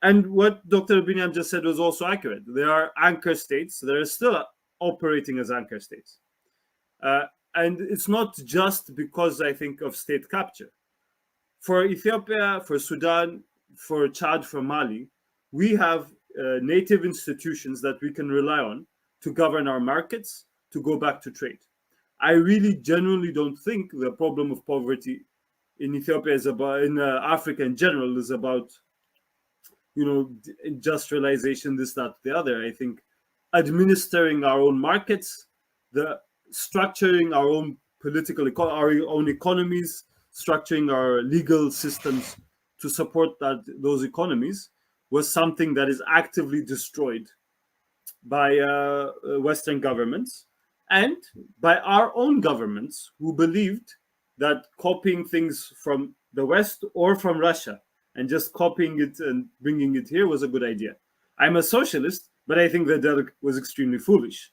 And what Dr. Binyam just said was also accurate. There are anchor states that are still operating as anchor states. And it's not just because, I think, of state capture. For Ethiopia, for Sudan, for Chad, for Mali, we have native institutions that we can rely on to govern our markets, to go back to trade. I really genuinely don't think the problem of poverty in Ethiopia is about, in Africa in general, is about, industrialization, this, that, the other. I think administering our own markets, the structuring our own our own economies, structuring our legal systems to support those economies was something that is actively destroyed by Western governments and by our own governments who believed that copying things from the West or from Russia and just copying it and bringing it here was a good idea. I'm a socialist, but I think that was extremely foolish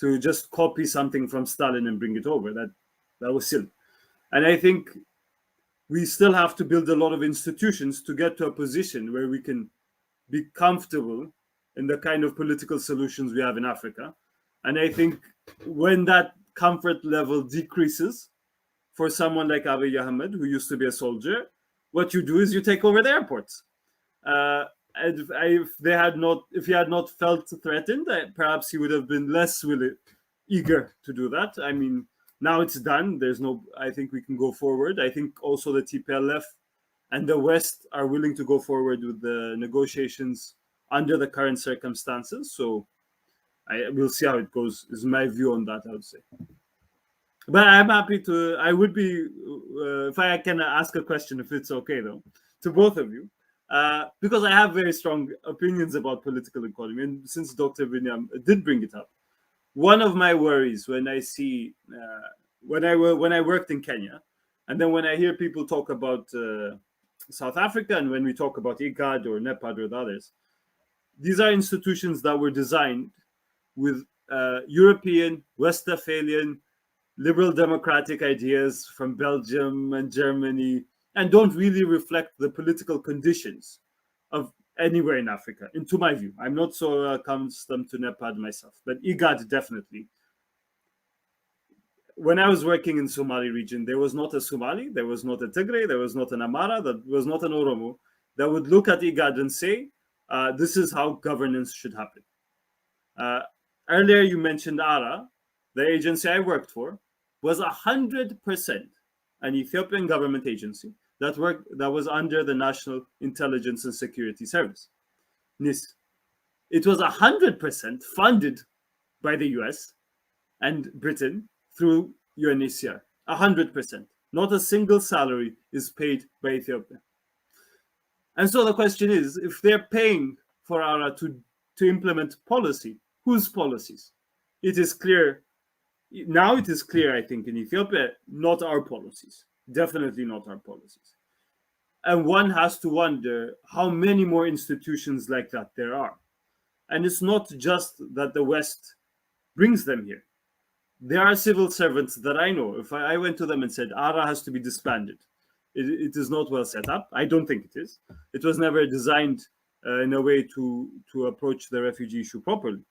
to just copy something from Stalin and bring it over. That was silly. And I think we still have to build a lot of institutions to get to a position where we can be comfortable in the kind of political solutions we have in Africa. And I think when that comfort level decreases for someone like Abiy Ahmed, who used to be a soldier, what you do is you take over the airports. And if he had not felt threatened, perhaps he would have been less eager to do that. I mean, now it's done. I think we can go forward. I think also the TPLF and the West are willing to go forward with the negotiations under the current circumstances. So we'll see how it goes, is my view on that, I would say. But I'm happy to, I would be, if I can ask a question, if it's okay though, to both of you, because I have very strong opinions about political economy. And since Dr. Binyam did bring it up, one of my worries when I see, when I worked in Kenya, and then when I hear people talk about South Africa, and when we talk about IGAD or NEPAD or the others, these are institutions that were designed with European, Westphalian, liberal democratic ideas from Belgium and Germany, and don't really reflect the political conditions of anywhere in Africa, into my view. I'm not so accustomed to NEPAD myself, but IGAD definitely. When I was working in Somali region, there was not a Somali, there was not a Tigray, there was not an Amara, there was not an Oromo that would look at IGAD and say, this is how governance should happen. Earlier you mentioned ARA, the agency I worked for, was 100% an Ethiopian government agency that was under the National Intelligence and Security Service, NIS. It was 100% funded by the US and Britain through UNHCR, 100%. Not a single salary is paid by Ethiopia. And so the question is, if they're paying for ARA to implement policy, whose policies? It is clear, now it is clear, I think, in Ethiopia, not our policies. Definitely not our policies. And one has to wonder how many more institutions like that there are. And it's not just that the West brings them here. There are civil servants that I know. If I went to them and said, ARA has to be disbanded, it is not well set up. I don't think it is. It was never designed in a way to approach the refugee issue properly.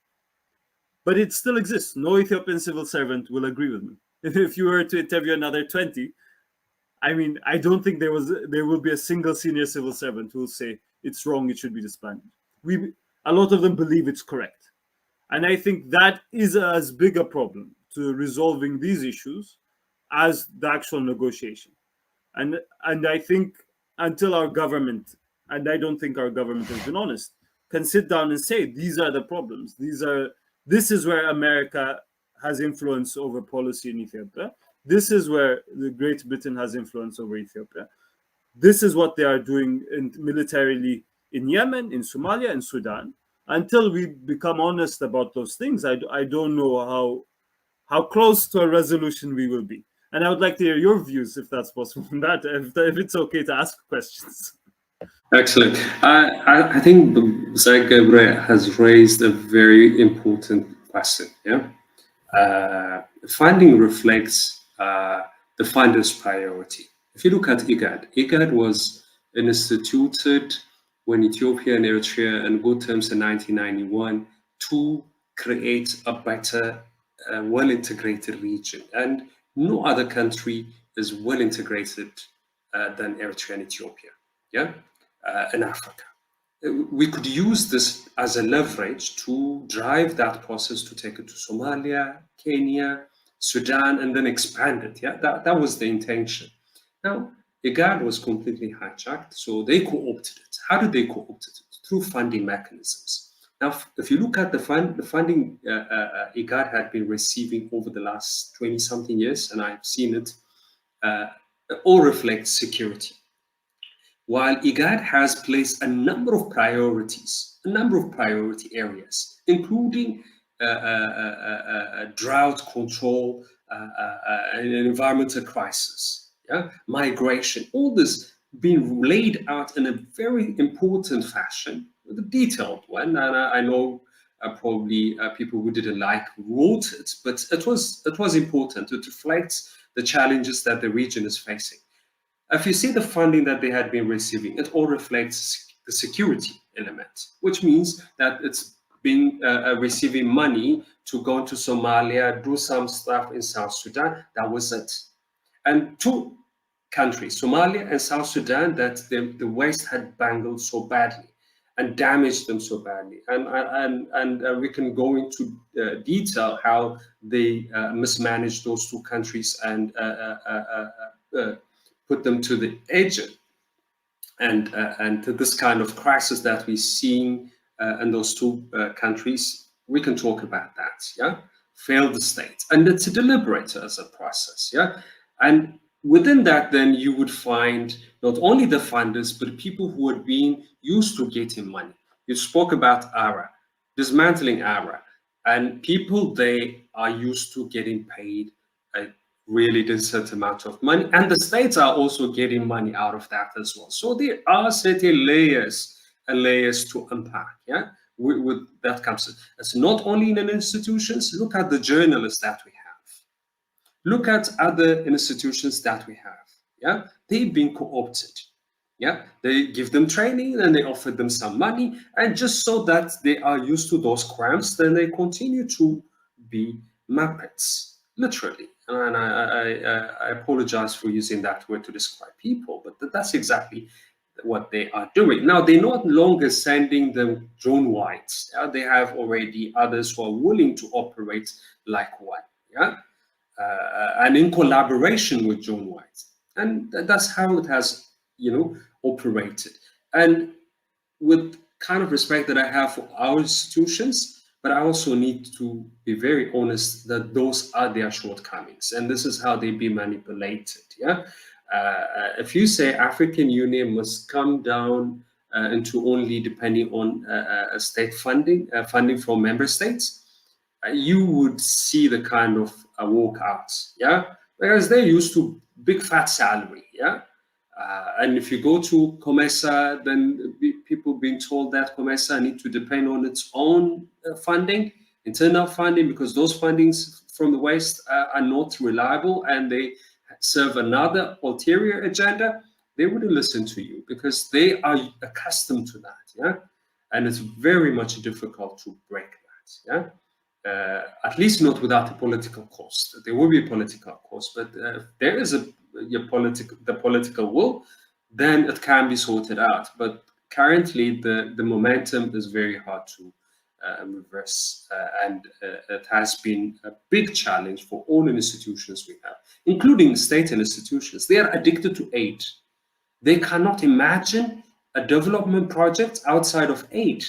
But it still exists. No Ethiopian civil servant will agree with me. If you were to interview another 20, I mean, I don't think there will be a single senior civil servant who will say it's wrong, it should be disbanded. A lot of them believe it's correct. And I think that is as big a problem to resolving these issues as the actual negotiation. And I think until our government, and I don't think our government has been honest, can sit down and say, these are the problems. This is where America has influence over policy in Ethiopia. This is where the Great Britain has influence over Ethiopia. This is what they are doing militarily in Yemen, in Somalia, and Sudan. Until we become honest about those things, I don't know how close to a resolution we will be. And I would like to hear your views, if that's possible, on that, if it's okay to ask questions. Excellent. I think Zach Gabriel has raised a very important question. Yeah, funding reflects the funder's priority. If you look at IGAD was instituted when Ethiopia and Eritrea in good terms in 1991 to create a better, well-integrated region. And no other country is well integrated than Eritrea and Ethiopia, yeah, in Africa. We could use this as a leverage to drive that process to take it to Somalia, Kenya, Sudan, and then expand it. Yeah, that was the intention. Now, IGAD was completely hijacked, so they co-opted it. How did they co-opt it? Through funding mechanisms. Now, if you look at the funding IGAD had been receiving over the last 20-something years, and I've seen it, all reflects security. While IGAD has placed a number of priorities, a number of priority areas, including drought control, and environmental crisis, yeah, migration, all this being laid out in a very important fashion, with a detailed one. And I know probably people who didn't like wrote it, but it was important. It reflects the challenges that the region is facing. If you see the funding that they had been receiving, it all reflects the security element, which means that it's been receiving money to go to Somalia, do some stuff in South Sudan. That was it. And two countries, Somalia and South Sudan, that the West had bungled so badly and damaged them so badly. And we can go into detail how they mismanaged those two countries and put them to the edge, and to this kind of crisis that we're seeing in those two countries. We can talk about that, yeah? Failed state, and it's a deliberate as a process, yeah? And within that, then you would find not only the funders, but people who had been used to getting money. You spoke about ARA, dismantling ARA, and people, they are used to getting paid a really decent amount of money, and the states are also getting money out of that as well. So there are certain layers and layers to unpack, yeah? With that comes, it's not only in institutions. Look at the journalists that we have. Look at other institutions that we have, yeah? They've been co-opted, yeah? They give them training and they offer them some money, and just so that they are used to those crimes, then they continue to be Muppets, literally. And I apologize for using that word to describe people, but that's exactly what they are doing. Now, they're not longer sending them drone whites. They have already others who are willing to operate like one, yeah? And in collaboration with John White. And that's how it has, operated. And with kind of respect that I have for our institutions, but I also need to be very honest that those are their shortcomings, and this is how they be manipulated, yeah? If you say African Union must come down into only depending on state funding from member states, you would see the kind of walkouts, yeah? Whereas they're used to big fat salary, yeah? And if you go to COMESA, then people being told that COMESA need to depend on its own funding, internal funding, because those fundings from the West are not reliable and they serve another ulterior agenda. They wouldn't listen to you because they are accustomed to that, yeah? And it's very much difficult to break that, yeah? At least not without a political cost. There will be a political cost, but if there is the political will, then it can be sorted out. But currently, the momentum is very hard to reverse, and it has been a big challenge for all institutions we have, including state institutions. They are addicted to aid. They cannot imagine a development project outside of aid.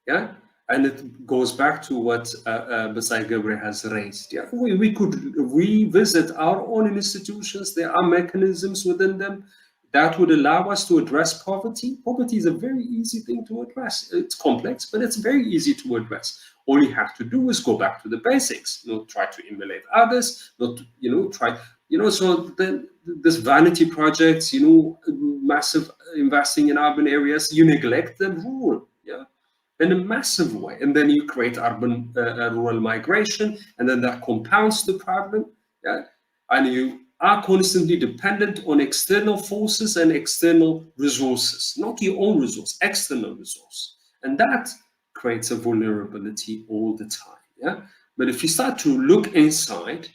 Yeah, and it goes back to what Beyecha Gebre has raised. Yeah, we could revisit our own institutions. There are mechanisms within them that would allow us to address poverty. Poverty is a very easy thing to address. It's complex, but it's very easy to address. All you have to do is go back to the basics. Not try to emulate others. Not try. So then this vanity projects. Massive investing in urban areas. You neglect the rural. Yeah. In a massive way, and then you create urban rural migration, and then that compounds the problem, yeah? And you are constantly dependent on external forces and external resources, not your own resource, external resource. And that creates a vulnerability all the time. Yeah. But if you start to look inside,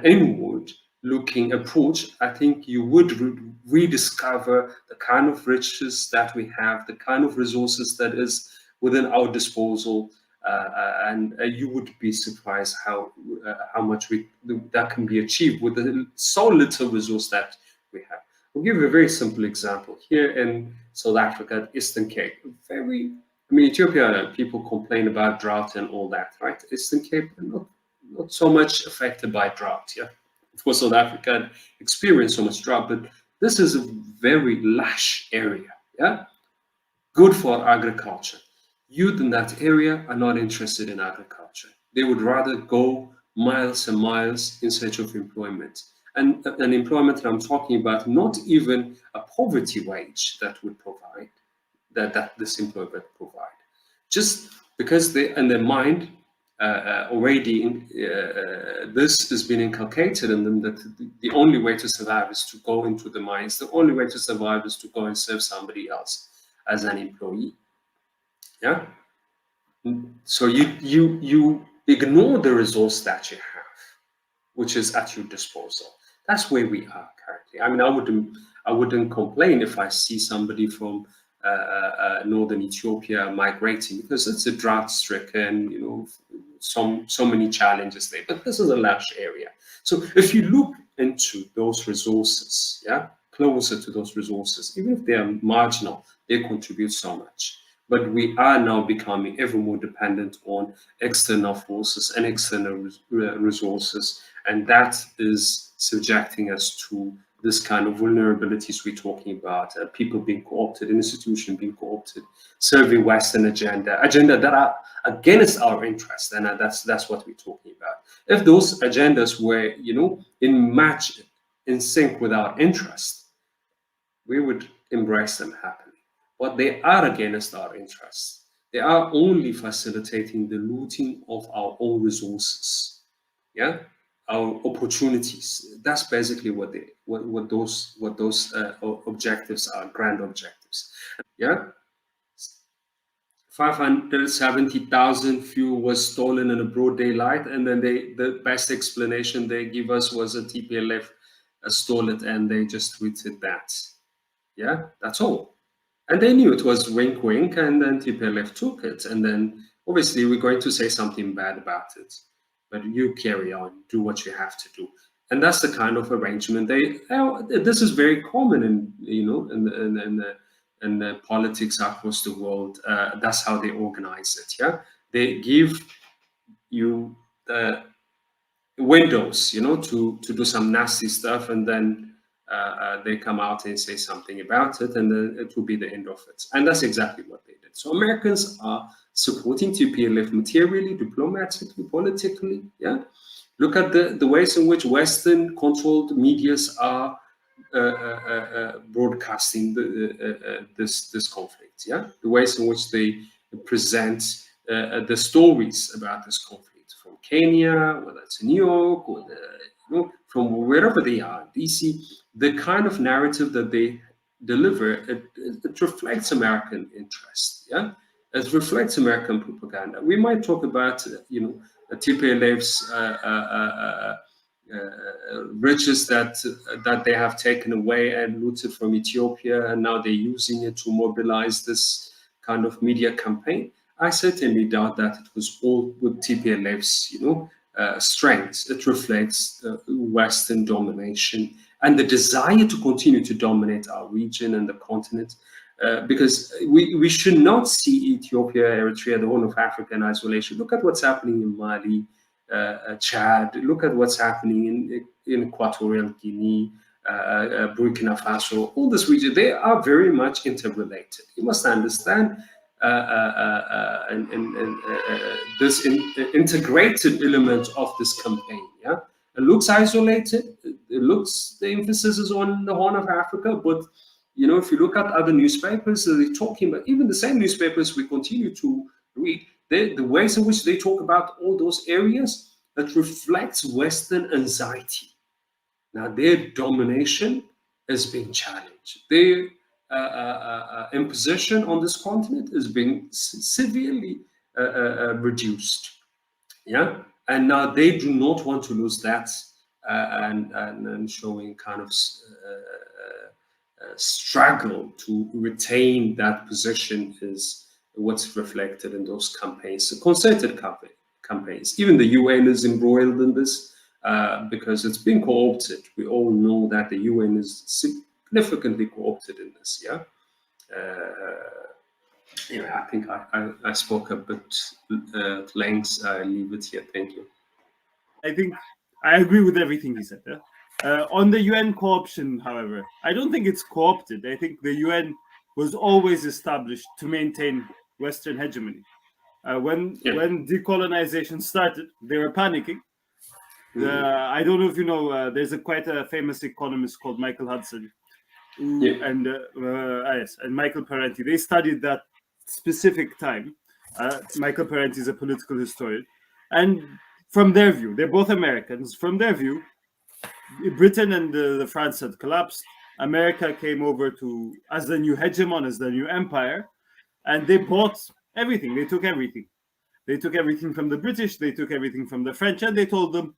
inward looking approach, I think you would rediscover the kind of riches that we have, the kind of resources that is within our disposal, and you would be surprised how much that can be achieved with so little resource that we have. I'll give you a very simple example here in South Africa, Eastern Cape. Ethiopia, people complain about drought and all that, right? Eastern Cape, not so much affected by drought. Yeah, of course, South Africa experienced so much drought, but this is a very lush area. Yeah, good for agriculture. Youth in that area are not interested in agriculture. They would rather go miles and miles in search of employment. And an employment that I'm talking about, not even a poverty wage that would provide, that this employment provide. Just because they, in their mind, already this has been inculcated in them, that the only way to survive is to go into the mines. The only way to survive is to go and serve somebody else as an employee. Yeah. So you ignore the resource that you have, which is at your disposal. That's where we are currently. I wouldn't complain if I see somebody from northern Ethiopia migrating, because it's a drought-stricken, so many challenges there. But this is a lush area. So if you look into those resources, yeah, closer to those resources, even if they are marginal, they contribute so much. But we are now becoming ever more dependent on external forces and external resources, and that is subjecting us to this kind of vulnerabilities we're talking about, people being co-opted, institutions being co-opted, serving Western agenda that are against our interests, and that's what we're talking about. If those agendas were, in sync with our interests, we would embrace them happily. But they are against our interests. They are only facilitating the looting of our own resources. Yeah. Our opportunities. That's basically what those objectives are, grand objectives. Yeah, 570,000 fuel was stolen in a broad daylight, and then the best explanation they give us was a TPLF stole it, and they just tweeted that. Yeah, that's all. And they knew it was wink, wink, and then TPLF took it, and then obviously we're going to say something bad about it. But you carry on, do what you have to do, and that's the kind of arrangement this is very common in the politics across the world. That's how they organize it. Yeah, they give you the windows, to do some nasty stuff, and then they come out and say something about it, and then it will be the end of it. And that's exactly what they did. So Americans are supporting TPLF materially, diplomatically, politically. Yeah, look at the ways in which Western-controlled medias are broadcasting this conflict. Yeah, the ways in which they present the stories about this conflict from Kenya, whether it's New York, or from wherever they are, DC. The kind of narrative that they deliver, it reflects American interest. Yeah, it reflects American propaganda. We might talk about, TPLF's riches that they have taken away and looted from Ethiopia, and now they're using it to mobilize this kind of media campaign. I certainly doubt that it was all with TPLF's, strengths. It reflects Western domination and the desire to continue to dominate our region and the continent, because we should not see Ethiopia, Eritrea, the Horn of Africa in isolation. Look at what's happening in Mali, Chad. Look at what's happening in Equatorial Guinea, Burkina Faso. All this region, they are very much interrelated. You must understand this integrated element of this campaign. Yeah, it looks isolated. It looks, the emphasis is on the Horn of Africa, but if you look at other newspapers, they're talking about, even the same newspapers we continue to read, the ways in which they talk about all those areas, that reflects Western anxiety. Now their domination is being challenged. Their imposition on this continent is being severely reduced. Yeah, and now they do not want to lose that, and showing kind of struggle to retain that position is what's reflected in those campaigns, the concerted campaigns. Even the UN is embroiled in this because it's been co-opted. We all know that the UN is significantly co-opted in this. Yeah. Anyway, I think I spoke a bit at length. I leave it here. Thank you. I think I agree with everything he said. On the UN co-option, however, I don't think it's co-opted. I think the UN was always established to maintain Western hegemony. When decolonization started, they were panicking. I don't know if you know, there's quite a famous economist called Michael Hudson, and Michael Parenti. They studied that specific time. Michael Parenti is a political historian, and from their view, they're both Americans. From their view, Britain and France had collapsed. America came over as the new hegemon, as the new empire, and they bought everything. They took everything. They took everything from the British. They took everything from the French, and they told them,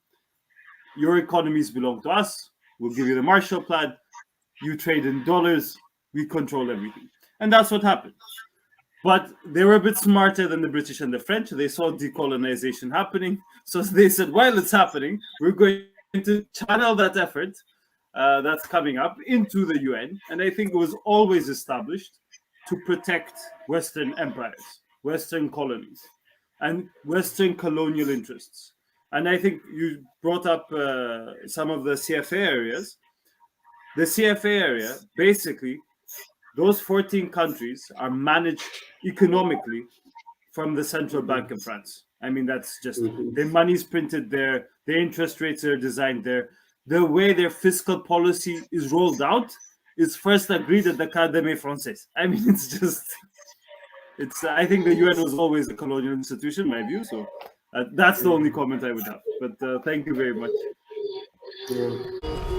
"Your economies belong to us. We'll give you the Marshall Plan. You trade in dollars. We control everything." And that's what happened. But they were a bit smarter than the British and the French. They saw decolonization happening. So they said, while it's happening, we're going to channel that effort that's coming up into the UN. And I think it was always established to protect Western empires, Western colonies, and Western colonial interests. And I think you brought up some of the CFA areas. The CFA area, basically, those 14 countries are managed economically from the central bank of France. I mean, that's just their money's printed there, their interest rates are designed there. The way their fiscal policy is rolled out is first agreed at the Académie Française. I mean, I think the UN was always a colonial institution, my view. So that's the only comment I would have. But thank you very much. Yeah.